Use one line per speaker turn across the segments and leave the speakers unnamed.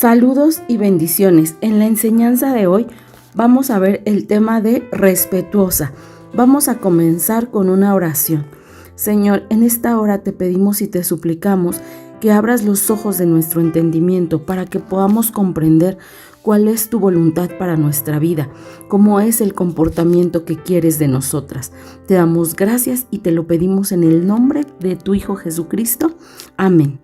Saludos y bendiciones. En la enseñanza de hoy vamos a ver el tema de respetuosa. Vamos a comenzar con una oración. Señor, en esta hora te pedimos y te suplicamos que abras los ojos de nuestro entendimiento para que podamos comprender cuál es tu voluntad para nuestra vida, cómo es el comportamiento que quieres de nosotras. Te damos gracias y te lo pedimos en el nombre de tu Hijo Jesucristo. Amén.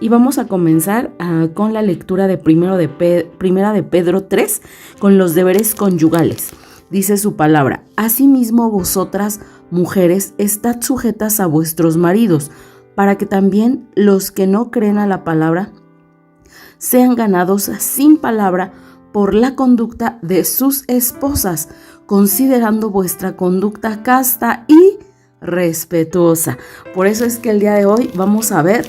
Y vamos a comenzar con la lectura de Primera de Pedro 3, con los deberes conyugales. Dice su palabra: asimismo vosotras, mujeres, estad sujetas a vuestros maridos, para que también los que no creen a la palabra sean ganados sin palabra por la conducta de sus esposas, considerando vuestra conducta casta y respetuosa. Por eso es que el día de hoy vamos a ver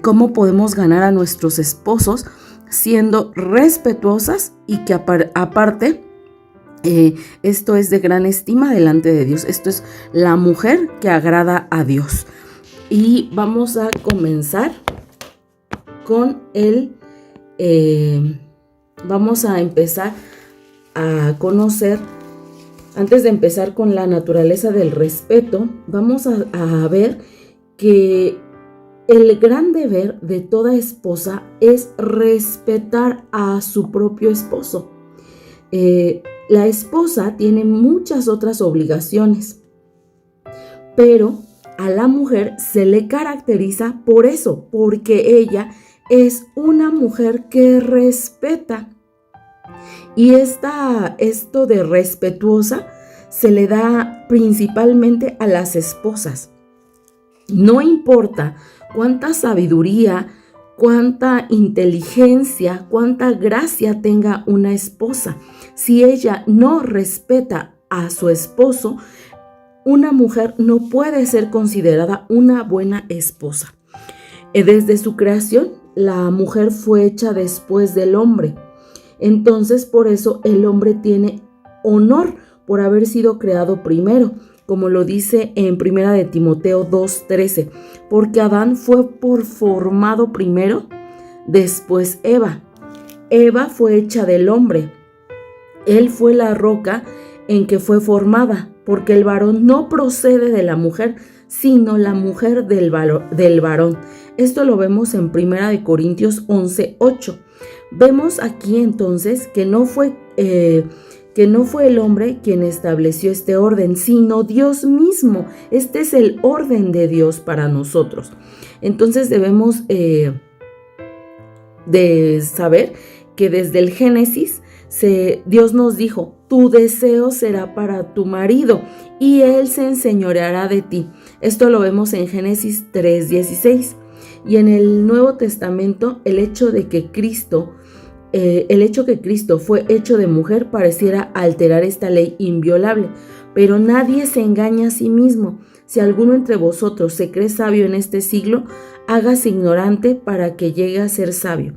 cómo podemos ganar a nuestros esposos siendo respetuosas y que aparte esto es de gran estima delante de Dios. Esto es la mujer que agrada a Dios. Y vamos a comenzar con vamos a empezar a conocer, antes de empezar con la naturaleza del respeto, vamos a ver que el gran deber de toda esposa es respetar a su propio esposo. La esposa tiene muchas otras obligaciones, pero a la mujer se le caracteriza por eso, porque ella es una mujer que respeta. Y esto de respetuosa se le da principalmente a las esposas. No importa cuánta sabiduría, cuánta inteligencia, cuánta gracia tenga una esposa, si ella no respeta a su esposo, una mujer no puede ser considerada una buena esposa. Desde su creación, la mujer fue hecha después del hombre. Entonces, por eso el hombre tiene honor por haber sido creado primero, como lo dice en Primera de Timoteo 2:13, porque Adán fue formado primero, después Eva. Eva fue hecha del hombre. Él fue la roca en que fue formada, porque el varón no procede de la mujer, sino la mujer del varón. Esto lo vemos en Primera de Corintios 11:8. Vemos aquí entonces que no fue el hombre quien estableció este orden, sino Dios mismo. Este es el orden de Dios para nosotros. Entonces debemos de saber que desde el Génesis Dios nos dijo: tu deseo será para tu marido y él se enseñoreará de ti. Esto lo vemos en Génesis 3:16. Y en el Nuevo Testamento, el hecho que Cristo fue hecho de mujer pareciera alterar esta ley inviolable. Pero nadie se engaña a sí mismo. Si alguno entre vosotros se cree sabio en este siglo, hágase ignorante para que llegue a ser sabio.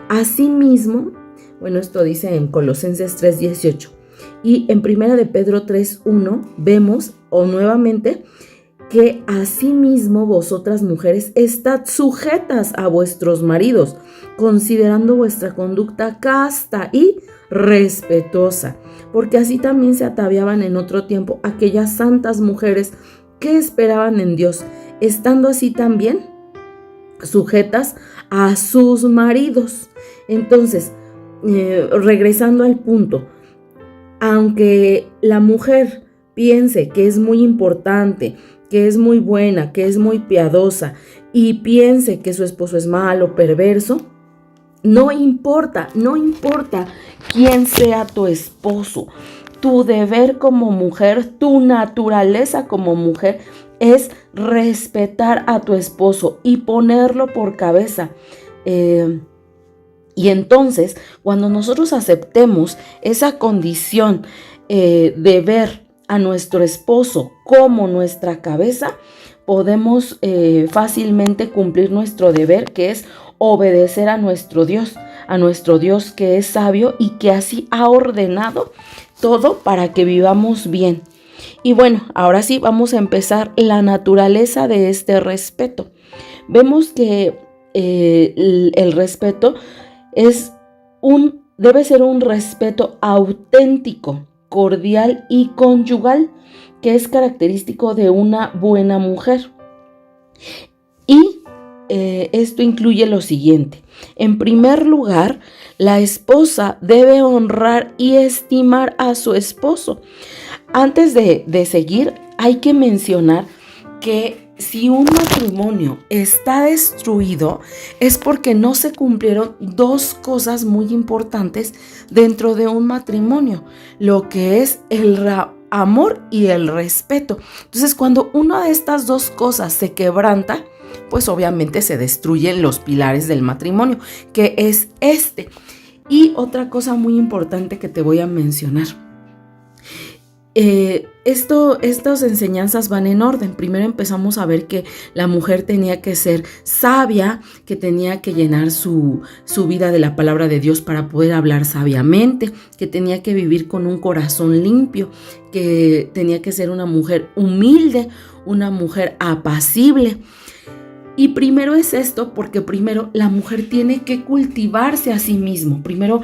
Asimismo, esto dice en Colosenses 3:18. Y en Primera de Pedro 3:1 vemos nuevamente que asimismo vosotras mujeres estad sujetas a vuestros maridos, considerando vuestra conducta casta y respetuosa, porque así también se ataviaban en otro tiempo aquellas santas mujeres que esperaban en Dios, estando así también sujetas a sus maridos. Entonces, regresando al punto, aunque la mujer piense que es muy importante, que es muy buena, que es muy piadosa y piense que su esposo es malo, perverso, no importa quién sea tu esposo. Tu deber como mujer, tu naturaleza como mujer es respetar a tu esposo y ponerlo por cabeza. Y entonces, cuando nosotros aceptemos esa condición de ver a nuestro esposo como nuestra cabeza, podemos fácilmente cumplir nuestro deber, que es obedecer a nuestro Dios que es sabio y que así ha ordenado todo para que vivamos bien. Y ahora sí vamos a empezar la naturaleza de este respeto. Vemos que el respeto debe ser un respeto auténtico, cordial y conyugal, que es característico de una buena mujer. Y esto incluye lo siguiente. En primer lugar, la esposa debe honrar y estimar a su esposo. Antes de seguir, hay que mencionar que si un matrimonio está destruido es porque no se cumplieron dos cosas muy importantes dentro de un matrimonio, lo que es el amor y el respeto. Entonces, cuando una de estas dos cosas se quebranta, pues obviamente se destruyen los pilares del matrimonio, que es este. Y otra cosa muy importante que te voy a mencionar. Estas enseñanzas van en orden. Primero empezamos a ver que la mujer tenía que ser sabia, que tenía que llenar su vida de la palabra de Dios para poder hablar sabiamente, que tenía que vivir con un corazón limpio, que tenía que ser una mujer humilde, una mujer apacible. Y primero es esto, porque primero la mujer tiene que cultivarse a sí mismo. Primero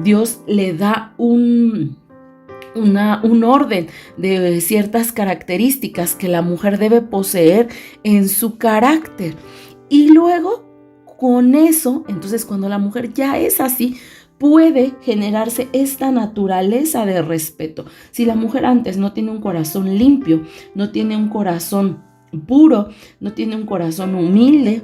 Dios le da un orden de ciertas características que la mujer debe poseer en su carácter. Y luego, con eso, entonces cuando la mujer ya es así, puede generarse esta naturaleza de respeto. Si la mujer antes no tiene un corazón limpio, no tiene un corazón puro, no tiene un corazón humilde,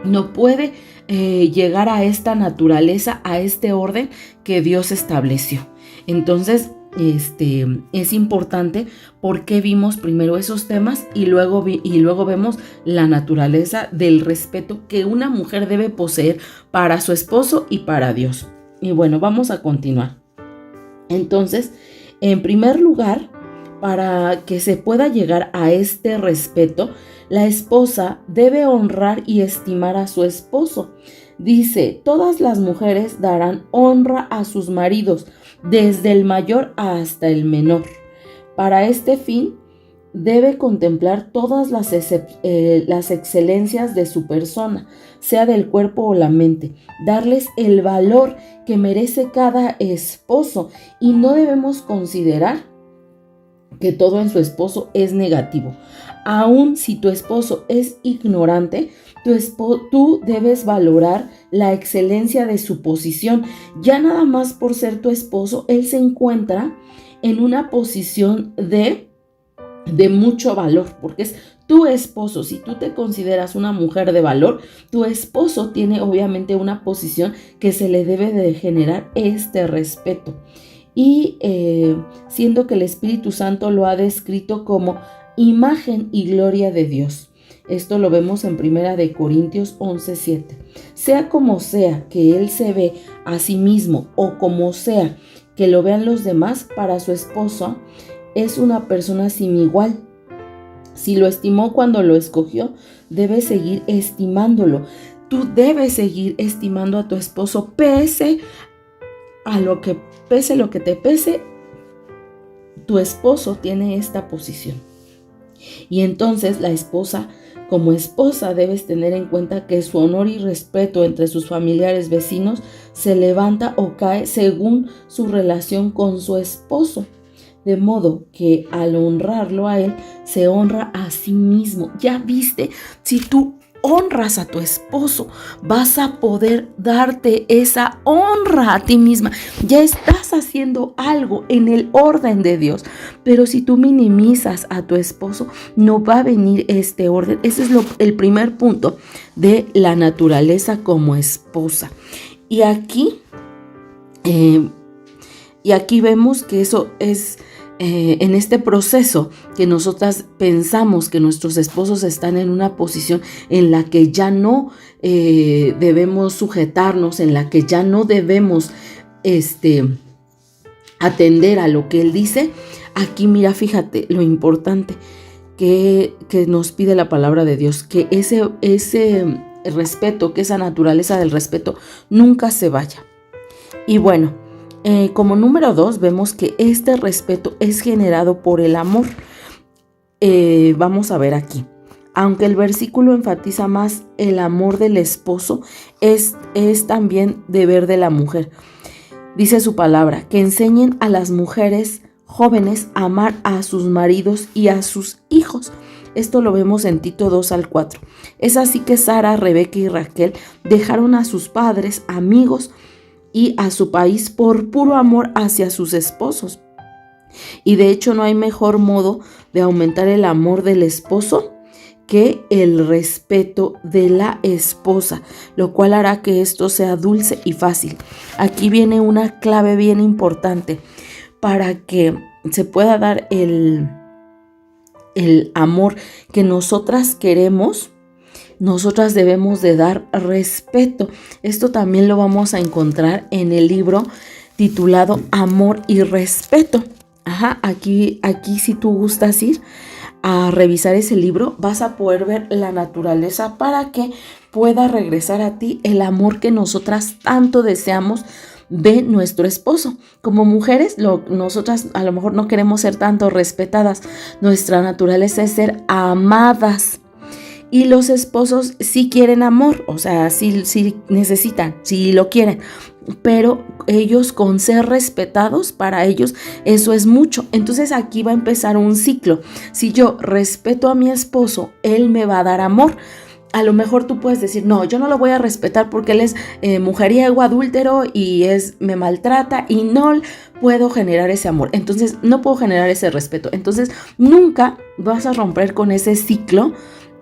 no puede llegar a esta naturaleza, a este orden que Dios estableció. Entonces, es importante porque vimos primero esos temas y luego vemos la naturaleza del respeto que una mujer debe poseer para su esposo y para Dios. Y bueno, vamos a continuar. Entonces, en primer lugar, para que se pueda llegar a este respeto, la esposa debe honrar y estimar a su esposo. Dice, todas las mujeres darán honra a sus maridos, desde el mayor hasta el menor. Para este fin, debe contemplar todas las excelencias de su persona, sea del cuerpo o la mente, darles el valor que merece cada esposo, y no debemos considerar que todo en su esposo es negativo. Aun si tu esposo es ignorante, tú debes valorar la excelencia de su posición. Ya nada más por ser tu esposo, él se encuentra en una posición de mucho valor, porque es tu esposo. Si tú te consideras una mujer de valor, tu esposo tiene obviamente una posición que se le debe de generar este respeto. Y siendo que el Espíritu Santo lo ha descrito como imagen y gloria de Dios. Esto lo vemos en 1 Corintios 11:7. Sea como sea que él se ve a sí mismo o como sea que lo vean los demás, para su esposo es una persona sin igual. Si lo estimó cuando lo escogió, debes seguir estimándolo. Tú debes seguir estimando a tu esposo, pese lo que te pese, tu esposo tiene esta posición. Y entonces la esposa, como esposa, debes tener en cuenta que su honor y respeto entre sus familiares, vecinos, se levanta o cae según su relación con su esposo. De modo que al honrarlo a él, se honra a sí mismo. Ya viste, si tú honras a tu esposo, vas a poder darte esa honra a ti misma. Ya estás haciendo algo en el orden de Dios. Pero si tú minimizas a tu esposo, no va a venir este orden. Ese es el primer punto de la naturaleza como esposa. Y aquí vemos que eso es en este proceso que nosotras pensamos que nuestros esposos están en una posición en la que ya no debemos sujetarnos, en la que ya no debemos atender a lo que él dice. Aquí mira, fíjate lo importante que nos pide la palabra de Dios, que ese respeto, que esa naturaleza del respeto nunca se vaya. Y bueno, como número 2, vemos que este respeto es generado por el amor. Vamos a ver aquí. aunque el versículo enfatiza más el amor del esposo, es también deber de la mujer. Dice su palabra, que enseñen a las mujeres jóvenes a amar a sus maridos y a sus hijos. Esto lo vemos en Tito 2:4. Es así que Sara, Rebeca y Raquel dejaron a sus padres, amigos y a su país por puro amor hacia sus esposos. Y de hecho no hay mejor modo de aumentar el amor del esposo que el respeto de la esposa, lo cual hará que esto sea dulce y fácil. Aquí viene una clave bien importante para que se pueda dar el amor que nosotras queremos. Nosotras debemos de dar respeto. Esto también lo vamos a encontrar en el libro titulado Amor y Respeto. Aquí si tú gustas ir a revisar ese libro, vas a poder ver la naturaleza para que pueda regresar a ti el amor que nosotras tanto deseamos de nuestro esposo. Como mujeres, nosotras a lo mejor no queremos ser tanto respetadas. Nuestra naturaleza es ser amadas. Y los esposos sí quieren amor, o sea, sí necesitan, sí lo quieren, pero ellos con ser respetados, para ellos eso es mucho. Entonces aquí va a empezar un ciclo. Si yo respeto a mi esposo, él me va a dar amor. A lo mejor tú puedes decir, no, yo no lo voy a respetar porque él es mujeriego, adúltero y me maltrata y no puedo generar ese amor. Entonces no puedo generar ese respeto. Entonces nunca vas a romper con ese ciclo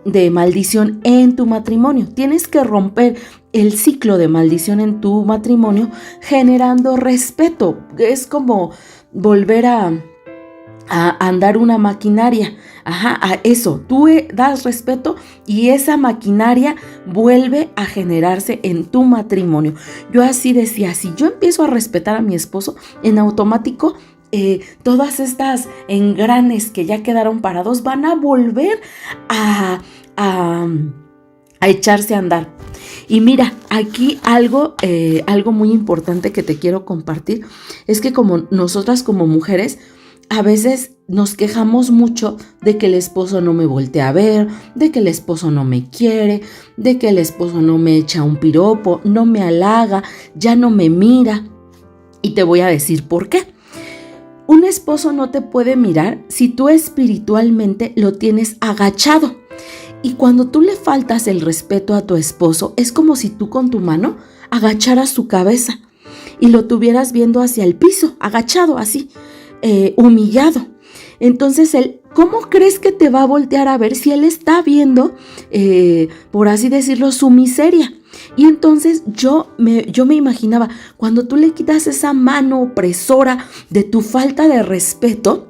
de maldición en tu matrimonio. Tienes que romper el ciclo de maldición en tu matrimonio generando respeto. Es como volver a andar una maquinaria. A eso, tú das respeto y esa maquinaria vuelve a generarse en tu matrimonio. Yo así decía, si yo empiezo a respetar a mi esposo, en automático todas estas engranes que ya quedaron parados van a volver a echarse a andar. Y mira, aquí algo muy importante que te quiero compartir es que como nosotras como mujeres a veces nos quejamos mucho de que el esposo no me voltea a ver, de que el esposo no me quiere, de que el esposo no me echa un piropo, no me halaga, ya no me mira. Y te voy a decir por qué. Un esposo no te puede mirar si tú espiritualmente lo tienes agachado. Y cuando tú le faltas el respeto a tu esposo, es como si tú con tu mano agacharas su cabeza y lo tuvieras viendo hacia el piso, agachado así, humillado. Entonces él, ¿cómo crees que te va a voltear a ver si él está viendo, por así decirlo, su miseria? Y entonces yo me imaginaba, cuando tú le quitas esa mano opresora de tu falta de respeto,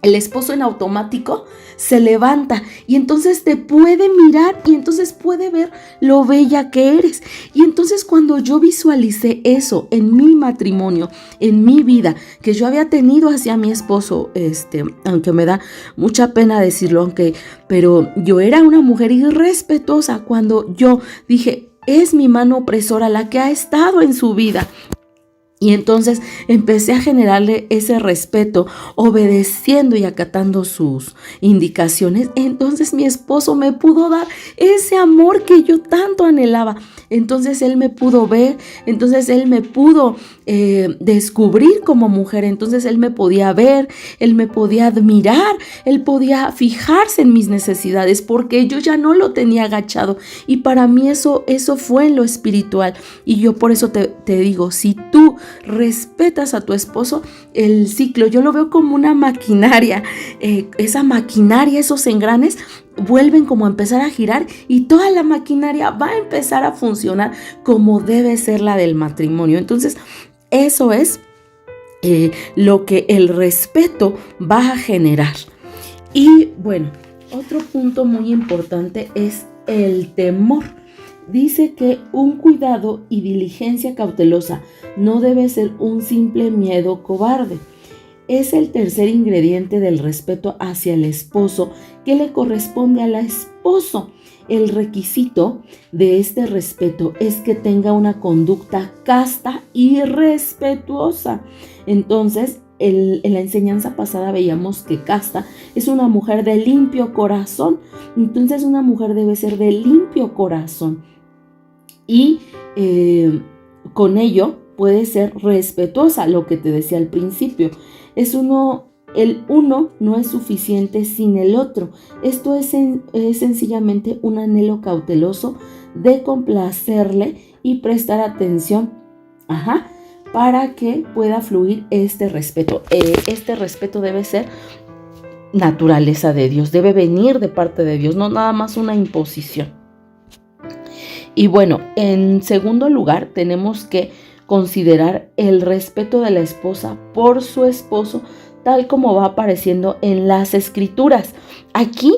el esposo en automático se levanta y entonces te puede mirar y entonces puede ver lo bella que eres. Y entonces cuando yo visualicé eso en mi matrimonio, en mi vida, que yo había tenido hacia mi esposo, aunque me da mucha pena decirlo, pero yo era una mujer irrespetuosa cuando yo dije, es mi mano opresora la que ha estado en su vida. Y entonces empecé a generarle ese respeto, obedeciendo y acatando sus indicaciones. Entonces mi esposo me pudo dar ese amor que yo tanto anhelaba. Entonces él me pudo ver, entonces él me pudo descubrir como mujer. Entonces él me podía ver, él me podía admirar, él podía fijarse en mis necesidades porque yo ya no lo tenía agachado. Y para mí eso fue en lo espiritual. Y yo por eso te digo, si tú respetas a tu esposo, el ciclo, yo lo veo como una maquinaria, esa maquinaria, esos engranes vuelven como a empezar a girar y toda la maquinaria va a empezar a funcionar como debe ser la del matrimonio. Entonces, eso es lo que el respeto va a generar. Y bueno, otro punto muy importante es el temor. Dice que un cuidado y diligencia cautelosa no debe ser un simple miedo cobarde. Es el tercer ingrediente del respeto hacia el esposo que le corresponde al esposo. El requisito de este respeto es que tenga una conducta casta y respetuosa. Entonces, en la enseñanza pasada veíamos que casta es una mujer de limpio corazón. Entonces una mujer debe ser de limpio corazón. Y con ello puede ser respetuosa, lo que te decía al principio. El uno no es suficiente sin el otro. Esto es sencillamente un anhelo cauteloso de complacerle y prestar atención, para que pueda fluir este respeto. Este respeto debe ser naturaleza de Dios, debe venir de parte de Dios, no nada más una imposición. Y bueno, en segundo lugar, tenemos que considerar el respeto de la esposa por su esposo, tal como va apareciendo en las escrituras. Aquí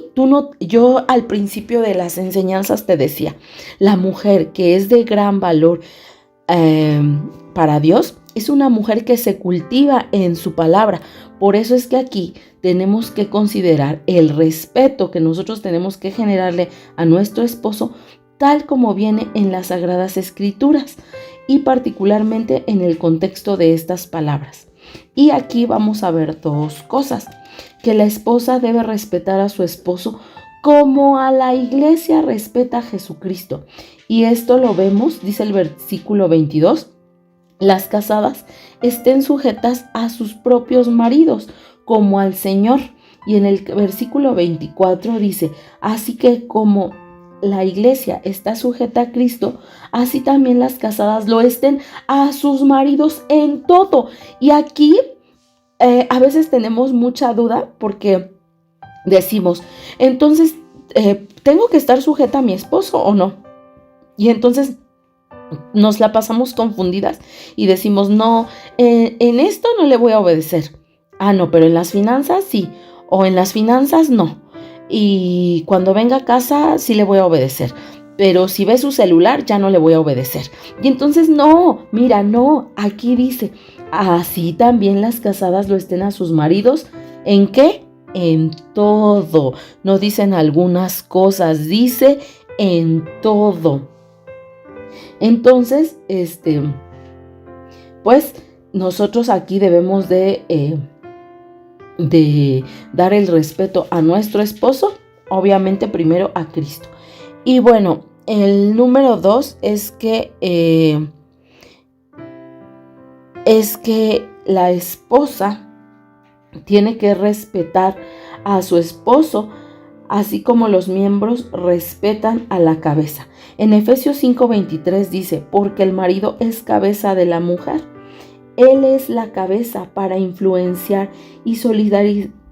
yo al principio de las enseñanzas te decía, la mujer que es de gran valor para Dios es una mujer que se cultiva en su palabra. Por eso es que aquí tenemos que considerar el respeto que nosotros tenemos que generarle a nuestro esposo, tal como viene en las Sagradas Escrituras y particularmente en el contexto de estas palabras. Y aquí vamos a ver dos cosas: que la esposa debe respetar a su esposo como a la iglesia respeta a Jesucristo. Y esto lo vemos, dice el versículo 22, las casadas estén sujetas a sus propios maridos como al Señor. Y en el versículo 24 dice, así que como la iglesia está sujeta a Cristo, así también las casadas lo estén a sus maridos en todo. Y aquí a veces tenemos mucha duda porque decimos, entonces, ¿tengo que estar sujeta a mi esposo o no? Y entonces nos la pasamos confundidas y decimos, no, en esto no le voy a obedecer. No, pero en las finanzas sí, o en las finanzas no. Y cuando venga a casa sí le voy a obedecer, pero si ve su celular ya no le voy a obedecer. Y entonces no, aquí dice, así también las casadas lo estén a sus maridos. ¿En qué? En todo. No dicen algunas cosas, dice en todo. Entonces, pues nosotros aquí debemos de dar el respeto a nuestro esposo, obviamente primero a Cristo. Y bueno, el número 2 es que la esposa tiene que respetar a su esposo, así como los miembros respetan a la cabeza. En Efesios 5:23 dice, porque el marido es cabeza de la mujer. Él es la cabeza para influenciar y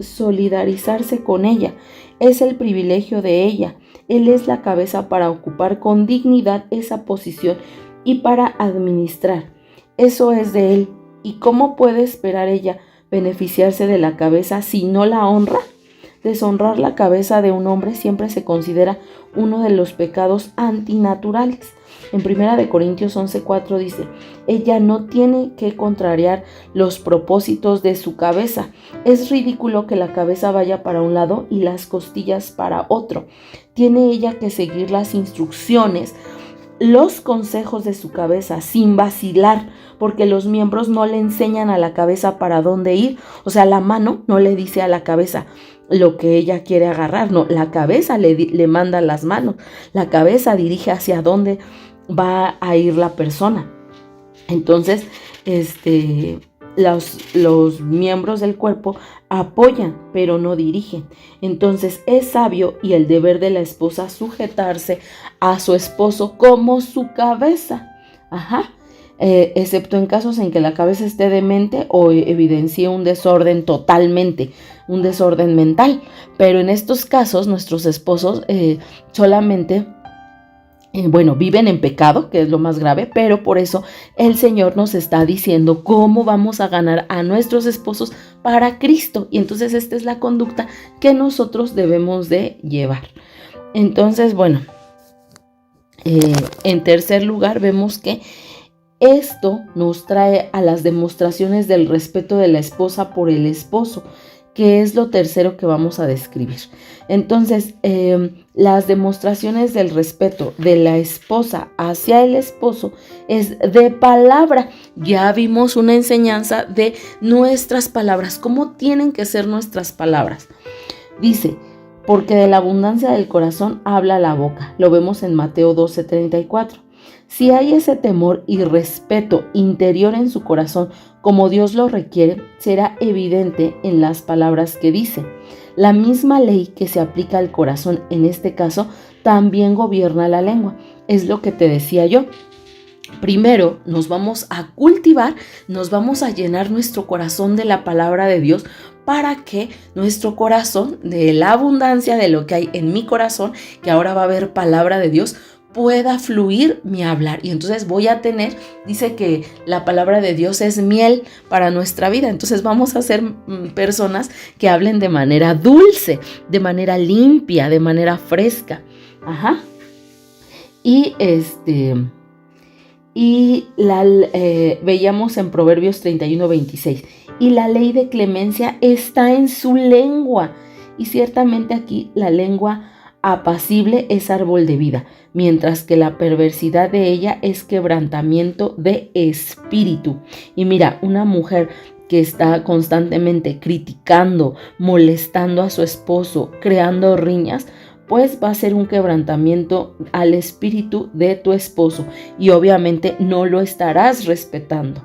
solidarizarse con ella. Es el privilegio de ella. Él es la cabeza para ocupar con dignidad esa posición y para administrar. Eso es de él. ¿Y cómo puede esperar ella beneficiarse de la cabeza si no la honra? Deshonrar la cabeza de un hombre siempre se considera uno de los pecados antinaturales. En 1 Corintios 11:4 dice, ella no tiene que contrariar los propósitos de su cabeza. Es ridículo que la cabeza vaya para un lado y las costillas para otro. Tiene ella que seguir las instrucciones, los consejos de su cabeza sin vacilar, porque los miembros no le enseñan a la cabeza para dónde ir. O sea, la mano no le dice a la cabeza lo que ella quiere agarrar, no, la cabeza le manda las manos, la cabeza dirige hacia dónde va a ir la persona. Entonces, los miembros del cuerpo apoyan, pero no dirigen. Entonces, es sabio y el deber de la esposa sujetarse a su esposo como su cabeza. Excepto en casos en que la cabeza esté demente o evidencie un desorden totalmente, un desorden mental. Pero en estos casos, nuestros esposos solamente viven en pecado, que es lo más grave, pero por eso el Señor nos está diciendo cómo vamos a ganar a nuestros esposos para Cristo. Y entonces esta es la conducta que nosotros debemos de llevar. Entonces, en tercer lugar, vemos que esto nos trae a las demostraciones del respeto de la esposa por el esposo, que es lo tercero que vamos a describir. Entonces, las demostraciones del respeto de la esposa hacia el esposo es de palabra. Ya vimos una enseñanza de nuestras palabras, cómo tienen que ser nuestras palabras. Dice, porque de la abundancia del corazón habla la boca. Lo vemos en Mateo 12:34. Si hay ese temor y respeto interior en su corazón, como Dios lo requiere, será evidente en las palabras que dice. La misma ley que se aplica al corazón en este caso también gobierna la lengua. Es lo que te decía yo. Primero nos vamos a cultivar, nos vamos a llenar nuestro corazón de la palabra de Dios para que nuestro corazón, de la abundancia de lo que hay en mi corazón, que ahora va a haber palabra de Dios, pueda fluir mi hablar. Y entonces voy a tener, dice que la palabra de Dios es miel para nuestra vida. Entonces vamos a ser personas que hablen de manera dulce, de manera limpia, de manera fresca. Veíamos en Proverbios 31:26, y la ley de clemencia está en su lengua. Y ciertamente aquí la lengua apacible es árbol de vida, mientras que la perversidad de ella es quebrantamiento de espíritu. Y mira, una mujer que está constantemente criticando, molestando a su esposo, creando riñas, pues va a ser un quebrantamiento al espíritu de tu esposo y obviamente no lo estarás respetando.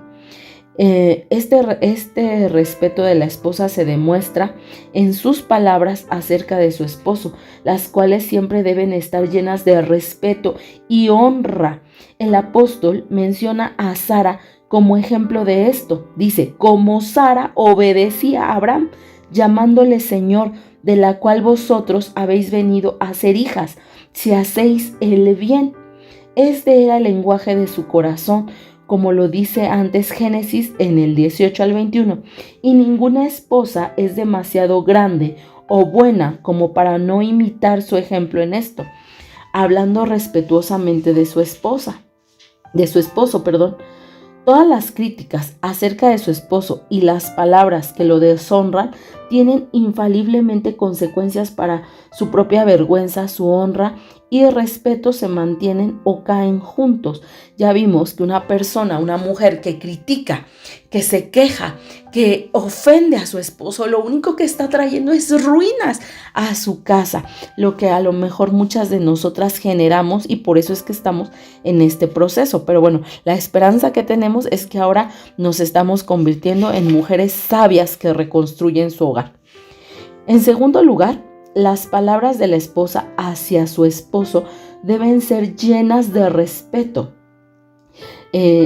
Este respeto de la esposa se demuestra en sus palabras acerca de su esposo, las cuales siempre deben estar llenas de respeto y honra. El apóstol menciona a Sara como ejemplo de esto. Dice, como Sara obedecía a Abraham, llamándole Señor, de la cual vosotros habéis venido a ser hijas, si hacéis el bien. Este era el lenguaje de su corazón, como lo dice antes Génesis en el 18-21, y ninguna esposa es demasiado grande o buena como para no imitar su ejemplo en esto, hablando respetuosamente de su esposo. Todas las críticas acerca de su esposo y las palabras que lo deshonran tienen infaliblemente consecuencias para su propia vergüenza, su honra y el respeto se mantienen o caen juntos. Ya vimos que una persona, una mujer que critica, que se queja, que ofende a su esposo, lo único que está trayendo es ruinas a su casa, lo que a lo mejor muchas de nosotras generamos y por eso es que estamos en este proceso. Pero bueno, la esperanza que tenemos es que ahora nos estamos convirtiendo en mujeres sabias que reconstruyen su hogar. En segundo lugar, las palabras de la esposa hacia su esposo deben ser llenas de respeto.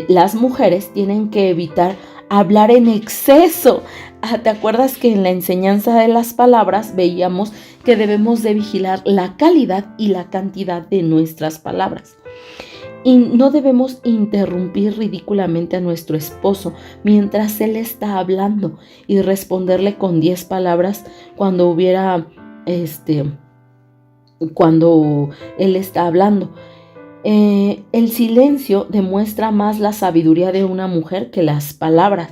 Las mujeres tienen que evitar hablar en exceso. ¿Te acuerdas que en la enseñanza de las palabras veíamos que debemos de vigilar la calidad y la cantidad de nuestras palabras? Y no debemos interrumpir ridículamente a nuestro esposo mientras él está hablando y responderle con 10 palabras cuando él está hablando. El silencio demuestra más la sabiduría de una mujer que las palabras.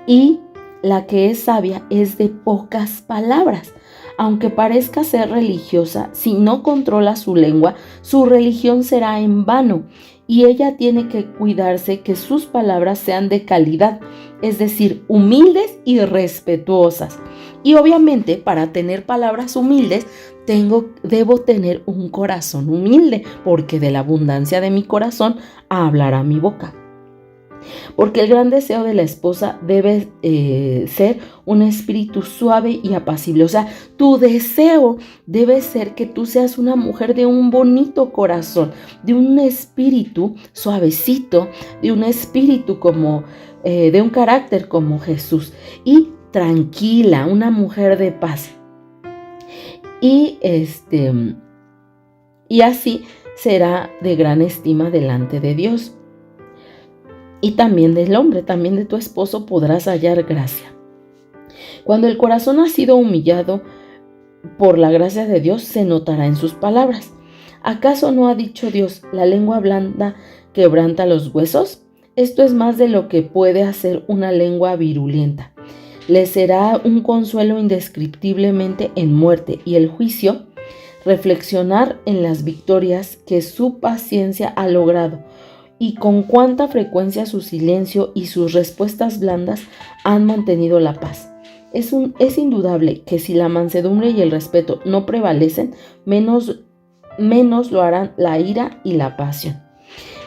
Y la que es sabia es de pocas palabras. Aunque parezca ser religiosa, si no controla su lengua, su religión será en vano. Y ella tiene que cuidarse que sus palabras sean de calidad, es decir, humildes y respetuosas. Y obviamente para tener palabras humildes, debo tener un corazón humilde, porque de la abundancia de mi corazón hablará mi boca. Porque el gran deseo de la esposa debe ser un espíritu suave y apacible. O sea, tu deseo debe ser que tú seas una mujer de un bonito corazón, de un espíritu suavecito, de un espíritu de un carácter como Jesús. Y tranquila, una mujer de paz. Y así será de gran estima delante de Dios. Y también del hombre, también de tu esposo podrás hallar gracia. Cuando el corazón ha sido humillado por la gracia de Dios, se notará en sus palabras. ¿Acaso no ha dicho Dios, la lengua blanda quebranta los huesos? Esto es más de lo que puede hacer una lengua virulenta. Le será un consuelo indescriptiblemente en muerte y el juicio, reflexionar en las victorias que su paciencia ha logrado y con cuánta frecuencia su silencio y sus respuestas blandas han mantenido la paz. Es indudable que si la mansedumbre y el respeto no prevalecen, menos lo harán la ira y la pasión.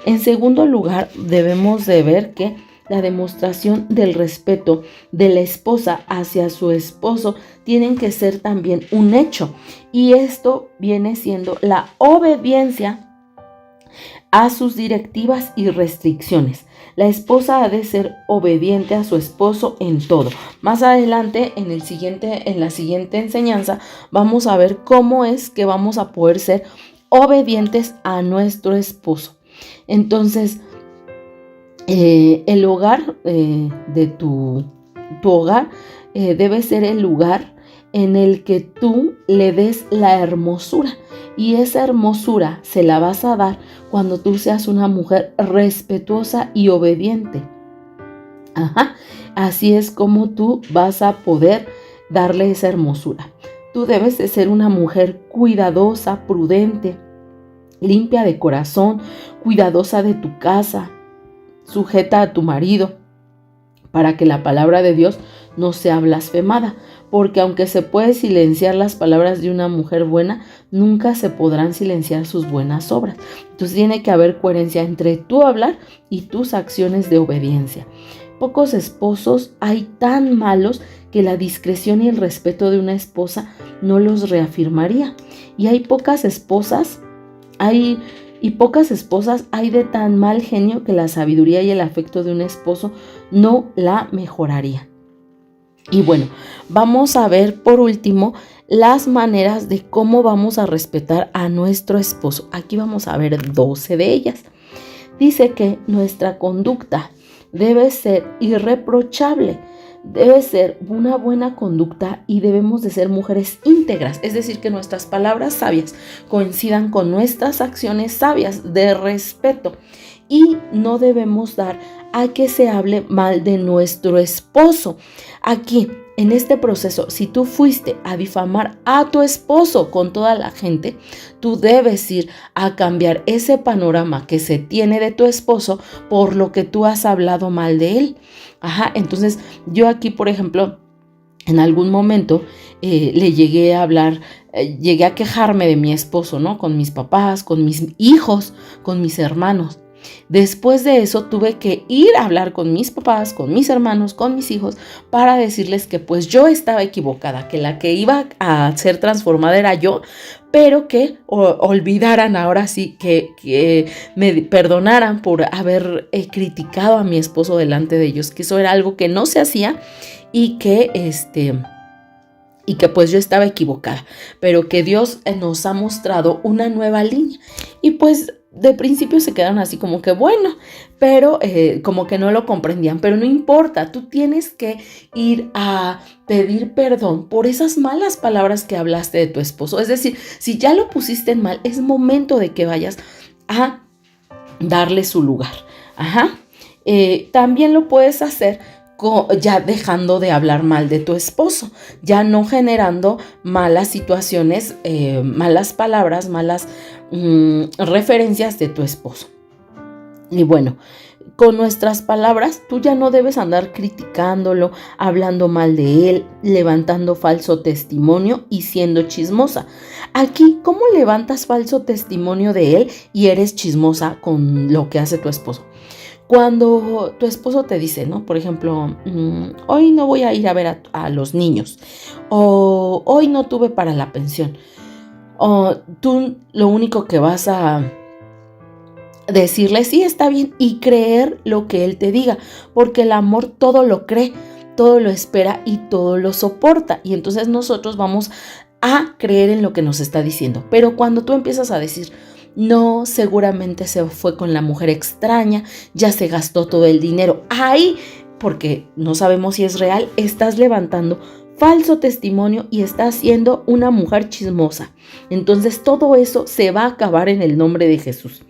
En segundo lugar, debemos de ver que la demostración del respeto de la esposa hacia su esposo tienen que ser también un hecho, y esto viene siendo la obediencia a sus directivas y restricciones. La esposa ha de ser obediente a su esposo en todo. Más adelante, en la siguiente enseñanza, vamos a ver cómo es que vamos a poder ser obedientes a nuestro esposo. Entonces, el hogar de tu hogar debe ser el lugar en el que tú le des la hermosura, y esa hermosura se la vas a dar cuando tú seas una mujer respetuosa y obediente. Así es como tú vas a poder darle esa hermosura. Tú debes de ser una mujer cuidadosa, prudente, limpia de corazón, cuidadosa de tu casa, sujeta a tu marido, para que la palabra de Dios no sea blasfemada, porque aunque se puede silenciar las palabras de una mujer buena, nunca se podrán silenciar sus buenas obras. Entonces tiene que haber coherencia entre tu hablar y tus acciones de obediencia. Pocos esposos hay tan malos que la discreción y el respeto de una esposa no los reafirmaría. Y hay pocas esposas hay de tan mal genio que la sabiduría y el afecto de un esposo no la mejoraría. Y bueno, vamos a ver por último las maneras de cómo vamos a respetar a nuestro esposo. Aquí vamos a ver 12 de ellas. Dice que nuestra conducta debe ser irreprochable, debe ser una buena conducta y debemos de ser mujeres íntegras, es decir, que nuestras palabras sabias coincidan con nuestras acciones sabias de respeto, y no debemos dar a que se hable mal de nuestro esposo. Aquí, en este proceso, si tú fuiste a difamar a tu esposo con toda la gente, tú debes ir a cambiar ese panorama que se tiene de tu esposo por lo que tú has hablado mal de él. Entonces yo aquí, por ejemplo, en algún momento le llegué a hablar, llegué a quejarme de mi esposo, ¿no? Con mis papás, con mis hijos, con mis hermanos. Después de eso tuve que ir a hablar con mis papás, con mis hermanos, con mis hijos, para decirles que pues yo estaba equivocada, que la que iba a ser transformada era yo, pero que olvidaran ahora sí, que me perdonaran por haber criticado a mi esposo delante de ellos, que eso era algo que no se hacía y que pues yo estaba equivocada, pero que Dios nos ha mostrado una nueva línea. Y pues de principio se quedaron así como que bueno, pero como que no lo comprendían, pero no importa, tú tienes que ir a pedir perdón por esas malas palabras que hablaste de tu esposo. Es decir, si ya lo pusiste en mal, es momento de que vayas a darle su lugar. También lo puedes hacer ya dejando de hablar mal de tu esposo, ya no generando malas situaciones, malas palabras, malas referencias de tu esposo. Y bueno, con nuestras palabras, tú ya no debes andar criticándolo, hablando mal de él, levantando falso testimonio y siendo chismosa. Aquí, ¿cómo levantas falso testimonio de él y eres chismosa con lo que hace tu esposo? Cuando tu esposo te dice, ¿no? Por ejemplo, hoy no voy a ir a ver a los niños, o hoy no tuve para la pensión, o tú lo único que vas a decirle, sí, está bien, y creer lo que él te diga, porque el amor todo lo cree, todo lo espera y todo lo soporta, y entonces nosotros vamos a creer en lo que nos está diciendo. Pero cuando tú empiezas a decir, no, seguramente se fue con la mujer extraña, ya se gastó todo el dinero ahí, porque no sabemos si es real, estás levantando falso testimonio y estás siendo una mujer chismosa. Entonces todo eso se va a acabar en el nombre de Jesús.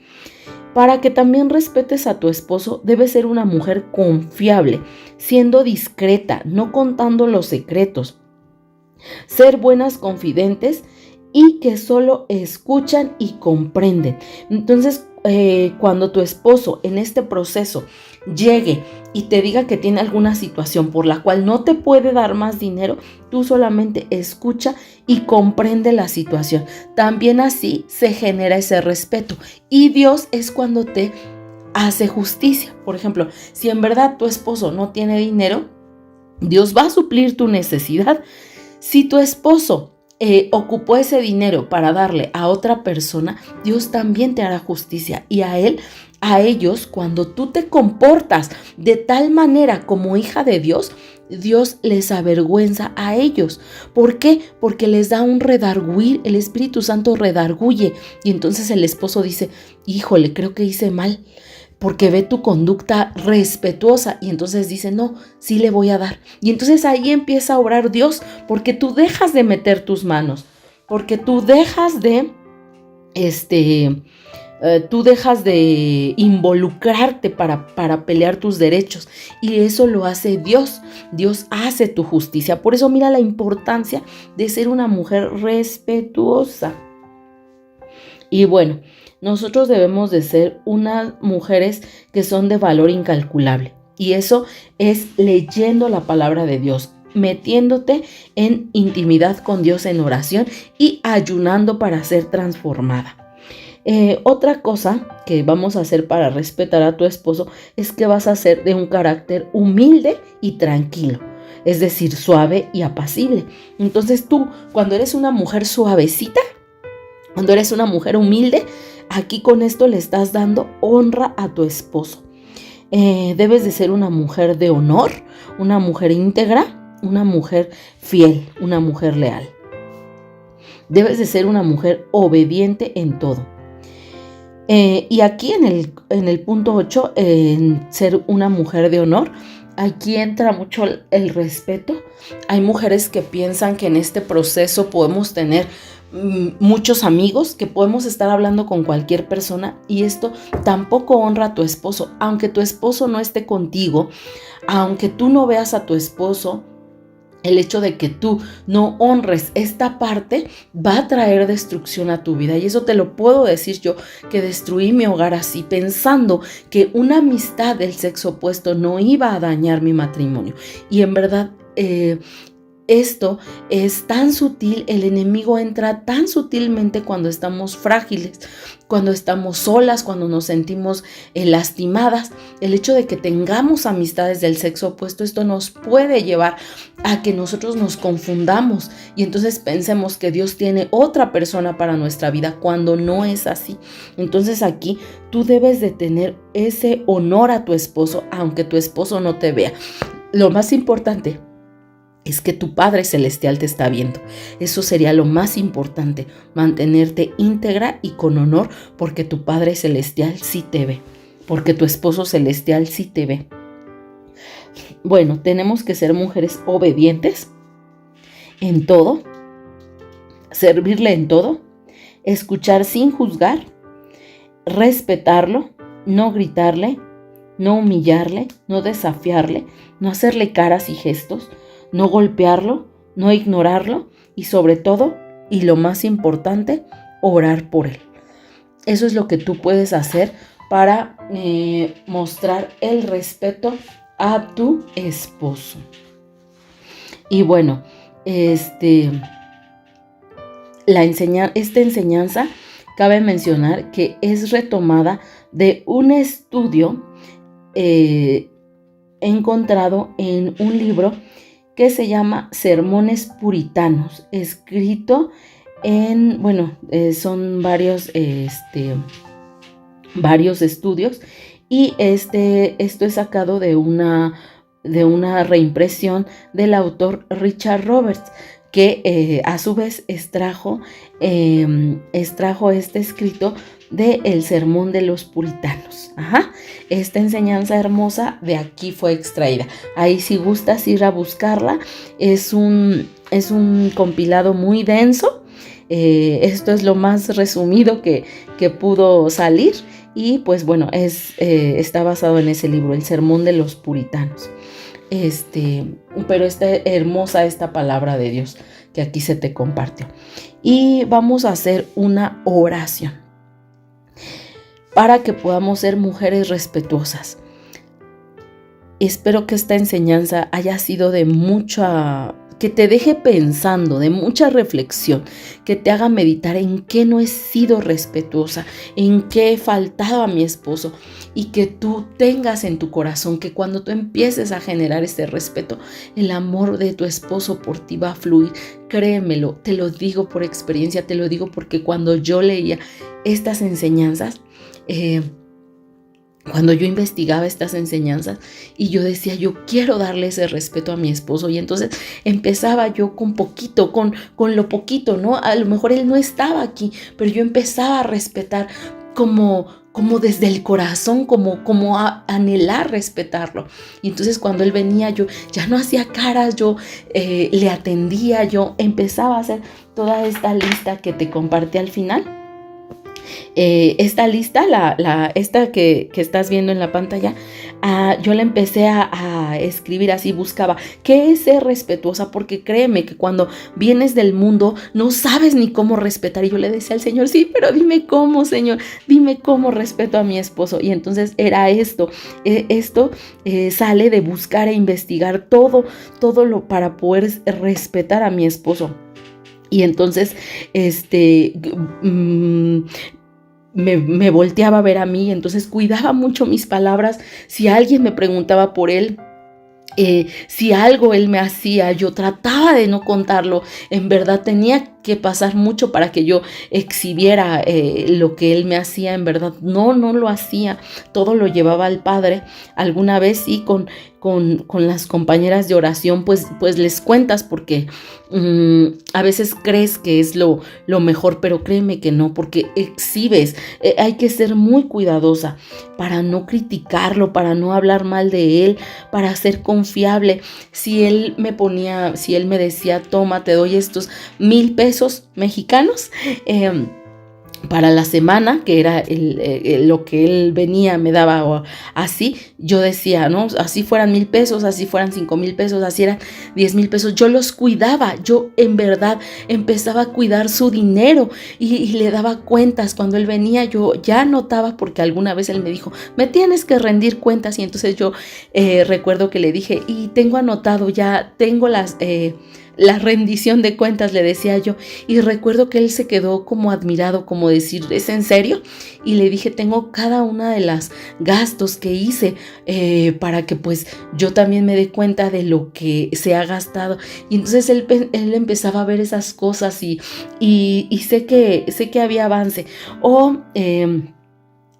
Para que también respetes a tu esposo, debes ser una mujer confiable, siendo discreta, no contando los secretos. Ser buenas confidentes y que solo escuchan y comprenden. Entonces, cuando tu esposo en este proceso llegue y te diga que tiene alguna situación por la cual no te puede dar más dinero, tú solamente escucha y comprende la situación. También así se genera ese respeto. Y Dios es cuando te hace justicia. Por ejemplo, si en verdad tu esposo no tiene dinero, Dios va a suplir tu necesidad. Si tu esposo ocupó ese dinero para darle a otra persona, Dios también te hará justicia. Y a ellos, cuando tú te comportas de tal manera como hija de Dios, Dios les avergüenza a ellos. ¿Por qué? Porque les da un redarguir, el Espíritu Santo redarguye. Y entonces el esposo dice, híjole, creo que hice mal, porque ve tu conducta respetuosa y entonces dice, no, sí le voy a dar. Y entonces ahí empieza a obrar Dios, porque tú dejas de meter tus manos, porque tú dejas de, involucrarte para pelear tus derechos. Y eso lo hace Dios. Dios hace tu justicia. Por eso mira la importancia de ser una mujer respetuosa. Y bueno, nosotros debemos de ser unas mujeres que son de valor incalculable. Y eso es leyendo la palabra de Dios, metiéndote en intimidad con Dios en oración y ayunando para ser transformada. Otra cosa que vamos a hacer para respetar a tu esposo es que vas a ser de un carácter humilde y tranquilo. Es decir, suave y apacible. Entonces tú, cuando eres una mujer suavecita, cuando eres una mujer humilde, aquí con esto le estás dando honra a tu esposo. Debes de ser una mujer de honor, una mujer íntegra, una mujer fiel, una mujer leal. Debes de ser una mujer obediente en todo. Y aquí en el punto 8, en ser una mujer de honor, aquí entra mucho el respeto. Hay mujeres que piensan que en este proceso podemos tener muchos amigos, que podemos estar hablando con cualquier persona, y esto tampoco honra a tu esposo. Aunque tu esposo no esté contigo, aunque tú no veas a tu esposo, el hecho de que tú no honres esta parte va a traer destrucción a tu vida. Y eso te lo puedo decir yo, que destruí mi hogar así, pensando que una amistad del sexo opuesto no iba a dañar mi matrimonio. Y en verdad, esto es tan sutil, el enemigo entra tan sutilmente cuando estamos frágiles, cuando estamos solas, cuando nos sentimos lastimadas. El hecho de que tengamos amistades del sexo opuesto, esto nos puede llevar a que nosotros nos confundamos y entonces pensemos que Dios tiene otra persona para nuestra vida, cuando no es así. Entonces aquí tú debes de tener ese honor a tu esposo, aunque tu esposo no te vea. Lo más importante es que tu Padre Celestial te está viendo. Eso sería lo más importante, mantenerte íntegra y con honor, porque tu Padre Celestial sí te ve, porque tu esposo celestial sí te ve. Bueno, tenemos que ser mujeres obedientes en todo, servirle en todo, escuchar sin juzgar, respetarlo, no gritarle, no humillarle, no desafiarle, no hacerle caras y gestos, no golpearlo, no ignorarlo y sobre todo, y lo más importante, orar por él. Eso es lo que tú puedes hacer para mostrar el respeto a tu esposo. Y bueno, esta enseñanza cabe mencionar que es retomada de un estudio encontrado en un libro que se llama Sermones Puritanos, escrito en, son varios estudios, y esto es sacado de una reimpresión del autor Richard Roberts, que a su vez extrajo este escrito de El Sermón de los Puritanos. Esta enseñanza hermosa de aquí fue extraída. Ahí, si gustas ir a buscarla, es un compilado muy denso, Esto es lo más resumido que pudo salir y pues bueno, está basado en ese libro, El Sermón de los Puritanos. Pero está hermosa esta palabra de Dios que aquí se te compartió. Y vamos a hacer una oración para que podamos ser mujeres respetuosas. Espero que esta enseñanza haya sido de mucha, que te deje pensando, de mucha reflexión, que te haga meditar en qué no he sido respetuosa, en qué he faltado a mi esposo, y que tú tengas en tu corazón que cuando tú empieces a generar este respeto, el amor de tu esposo por ti va a fluir. Créemelo, te lo digo por experiencia, te lo digo porque cuando yo leía estas enseñanzas, cuando yo investigaba estas enseñanzas y yo decía, yo quiero darle ese respeto a mi esposo, y entonces empezaba yo con poquito, con lo poquito, ¿no? A lo mejor él no estaba aquí, pero yo empezaba a respetar como desde el corazón, como a anhelar respetarlo. Y entonces cuando él venía, yo ya no hacía caras, yo le atendía, yo empezaba a hacer toda esta lista que te compartí al final. Esta lista, esta que estás viendo en la pantalla, yo la empecé a escribir así, buscaba qué es ser respetuosa, porque créeme que cuando vienes del mundo no sabes ni cómo respetar. Y yo le decía al Señor, sí, pero dime cómo, Señor, dime cómo respeto a mi esposo. Y entonces era esto sale de buscar e investigar todo para poder respetar a mi esposo. Y entonces, me volteaba a ver a mí, entonces cuidaba mucho mis palabras. Si alguien me preguntaba por él, si algo él me hacía, yo trataba de no contarlo. En verdad tenía que pasar mucho para que yo exhibiera lo que él me hacía. En verdad no lo hacía, todo lo llevaba al Padre. Alguna vez sí con las compañeras de oración pues les cuentas, porque a veces crees que es lo mejor, pero créeme que no, porque exhibes. Hay que ser muy cuidadosa para no criticarlo, para no hablar mal de él, para ser confiable. Si él me decía, toma, te doy estos 1,000 pesos mexicanos para la semana, que era lo que él venía, me daba, o así, yo decía, ¿no? Así fueran 1,000 pesos, así fueran 5,000 pesos, así eran 10,000 pesos, yo los cuidaba. Yo en verdad empezaba a cuidar su dinero y le daba cuentas. Cuando él venía, yo ya notaba, porque alguna vez él me dijo, me tienes que rendir cuentas, y entonces yo recuerdo que le dije, y tengo anotado, ya tengo la rendición de cuentas, le decía yo, y recuerdo que él se quedó como admirado, como decir, ¿es en serio? Y le dije, tengo cada una de las gastos que hice para que pues yo también me dé cuenta de lo que se ha gastado. Y entonces él empezaba a ver esas cosas y sé que había avance. O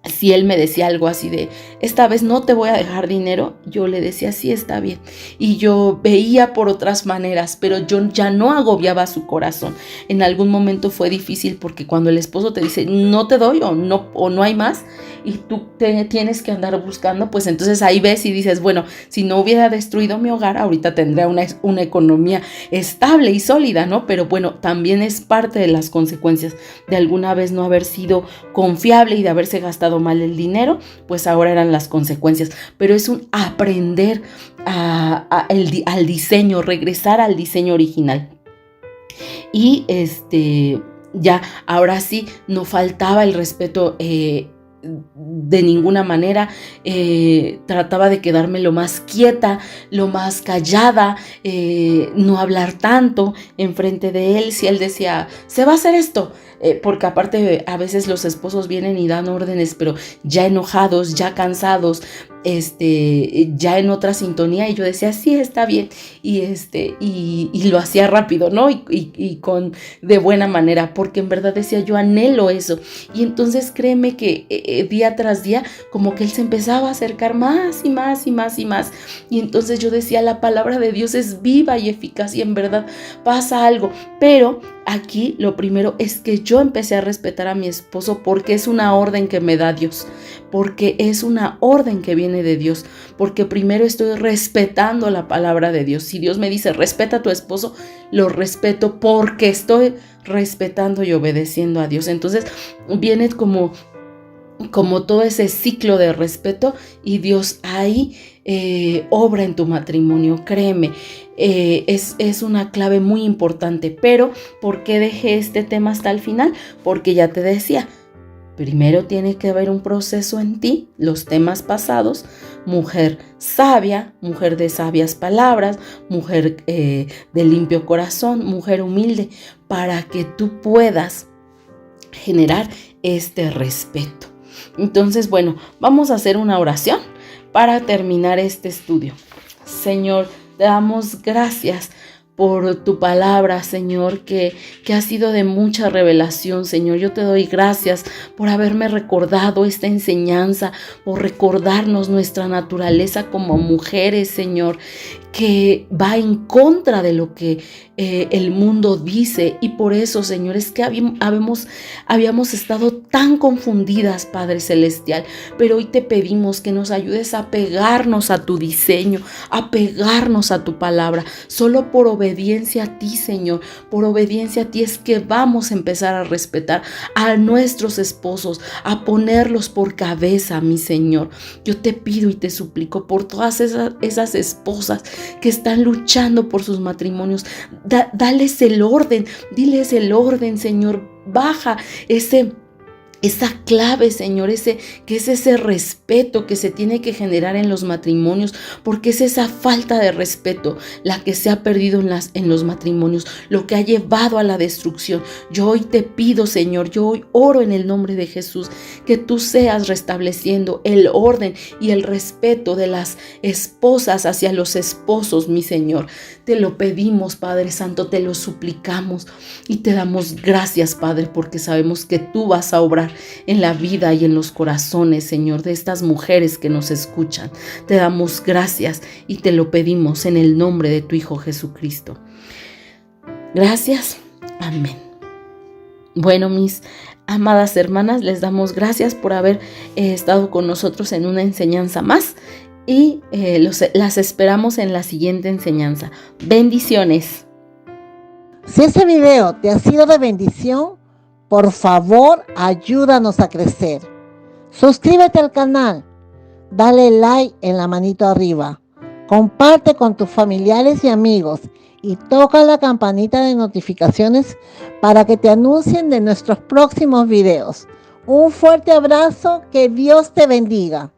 si él me decía algo así de, esta vez no te voy a dejar dinero, yo le decía, sí, está bien. Y yo veía por otras maneras, pero yo ya no agobiaba su corazón. En algún momento fue difícil, porque cuando el esposo te dice, no te doy, o no hay más, y tú tienes que andar buscando, pues entonces ahí ves y dices, bueno, si no hubiera destruido mi hogar, ahorita tendría una economía estable y sólida, ¿no? Pero bueno, también es parte de las consecuencias de alguna vez no haber sido confiable y de haberse gastado mal el dinero, pues ahora eran las consecuencias. Pero es un aprender al diseño, regresar al diseño original. Y ya, ahora sí, no faltaba el respeto de ninguna manera. Trataba de quedarme lo más quieta, lo más callada, no hablar tanto enfrente de él. Si él decía, se va a hacer esto, porque aparte a veces los esposos vienen y dan órdenes, pero ya enojados, ya cansados, ya en otra sintonía, y yo decía, sí, está bien, y lo hacía rápido, ¿no? Y de buena manera, porque en verdad decía, yo anhelo eso. Y entonces créeme que día tras día, como que él se empezaba a acercar más y más y más y más, y entonces yo decía, la palabra de Dios es viva y eficaz, y en verdad pasa algo. Pero aquí lo primero es que yo empecé a respetar a mi esposo porque es una orden que me da Dios, porque es una orden que viene de Dios, porque primero estoy respetando la palabra de Dios. Si Dios me dice respeta a tu esposo, lo respeto porque estoy respetando y obedeciendo a Dios. Entonces viene como todo ese ciclo de respeto, y Dios ahí obra en tu matrimonio, créeme. Es una clave muy importante. Pero ¿por qué dejé este tema hasta el final? Porque ya te decía, primero tiene que haber un proceso en ti, los temas pasados, mujer sabia, mujer de sabias palabras, mujer de limpio corazón, mujer humilde, para que tú puedas generar este respeto. Entonces, bueno, vamos a hacer una oración para terminar este estudio. Señor, te damos gracias por tu palabra, Señor, que ha sido de mucha revelación, Señor. Yo te doy gracias por haberme recordado esta enseñanza, por recordarnos nuestra naturaleza como mujeres, Señor, que va en contra de lo que el mundo dice. Y por eso, Señor, es que habíamos estado tan confundidas, Padre Celestial, pero hoy te pedimos que nos ayudes a pegarnos a tu diseño, a pegarnos a tu palabra. Solo por obediencia a ti, Señor, por obediencia a ti es que vamos a empezar a respetar a nuestros esposos, a ponerlos por cabeza, mi Señor. Yo te pido y te suplico por todas esas esposas que están luchando por sus matrimonios. Dales el orden, diles el orden, Señor. Baja esa clave, Señor, que es ese respeto que se tiene que generar en los matrimonios, porque es esa falta de respeto la que se ha perdido en los matrimonios, lo que ha llevado a la destrucción. Yo hoy te pido, Señor, yo hoy oro en el nombre de Jesús, que tú seas restableciendo el orden y el respeto de las esposas hacia los esposos, mi Señor. Te lo pedimos, Padre Santo, te lo suplicamos y te damos gracias, Padre, porque sabemos que tú vas a obrar en la vida y en los corazones, Señor, de estas mujeres que nos escuchan. Te damos gracias y te lo pedimos en el nombre de tu Hijo Jesucristo. Gracias. Amén. Bueno, mis amadas hermanas, les damos gracias por haber estado con nosotros en una enseñanza más, y las esperamos en la siguiente enseñanza. Bendiciones.
Si este video te ha sido de bendición, por favor, ayúdanos a crecer. Suscríbete al canal, dale like en la manito arriba, comparte con tus familiares y amigos y toca la campanita de notificaciones para que te anuncien de nuestros próximos videos. Un fuerte abrazo, que Dios te bendiga.